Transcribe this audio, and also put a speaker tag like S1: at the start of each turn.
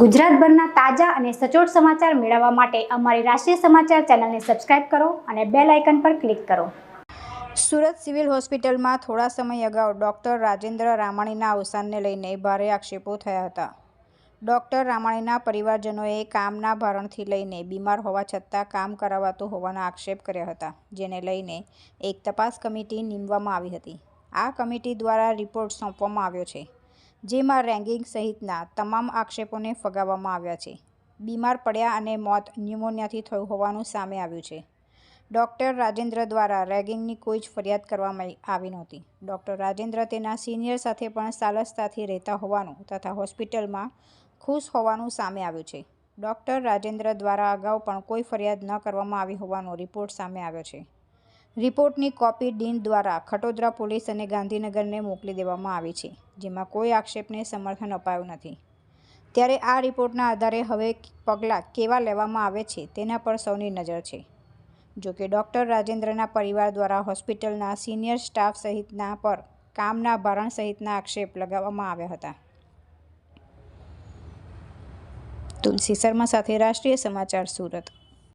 S1: ગુજરાતભરના તાજા અને સચોટ સમાચાર મેળવવા માટે અમારી રાષ્ટ્રીય સમાચાર ચેનલને સબસ્ક્રાઇબ કરો અને બેલ આઇકન પર ક્લિક કરો। સુરત સિવિલ હોસ્પિટલમાં થોડા સમય અગાઉ ડોક્ટર રાજેન્દ્ર રામાણીના અવસાનને લઈને ભારે આક્ષેપો થયા હતા। ડોક્ટર રામાણીના પરિવારજનોએ કામના ભારણથી લઈને બીમાર હોવા છતાં કામ કરાવાતું હોવાના આક્ષેપ કર્યા હતા, જેને લઈને એક તપાસ કમિટી નીમવામાં આવી હતી। આ કમિટી દ્વારા રિપોર્ટ સોંપવામાં આવ્યો છે, જેમાં રેગિંગ સહિતના તમામ આક્ષેપોને ફગાવવામાં આવ્યા છે। બીમાર પડ્યા અને મોત ન્યુમોનિયાથી થયું હોવાનું સામે આવ્યું છે। ડોક્ટર રાજેન્દ્ર દ્વારા રેગિંગની કોઈ જ ફરિયાદ કરવામાં આવી નહોતી। ડોક્ટર રાજેન્દ્ર તેના સિનિયર સાથે પણ સાલસતાથી રહેતા હોવાનું તથા હોસ્પિટલમાં ખુશ હોવાનું સામે આવ્યું છે। ડોક્ટર રાજેન્દ્ર દ્વારા અગાઉ પણ કોઈ ફરિયાદ ન કરવામાં આવી હોવાનો રિપોર્ટ સામે આવ્યો છે। રિપોર્ટની કોપી ડીન દ્વારા ખટોદરા પોલીસ અને ગાંધીનગરને મોકલી દેવામાં આવી છે, જેમાં કોઈ આક્ષેપને સમર્થન અપાયું નથી। ત્યારે આ રિપોર્ટના આધારે હવે પગલાં કેવા લેવામાં આવે છે તેના પર સૌની નજર છે। જોકે ડોક્ટર રાજેન્દ્રના પરિવાર દ્વારા હોસ્પિટલના સિનિયર સ્ટાફ સહિતના પર કામના ભારણ સહિતના આક્ષેપ લગાવવામાં આવ્યા હતા। તુલસી શર્મા સાથે રાષ્ટ્રીય સમાચાર, સુરત।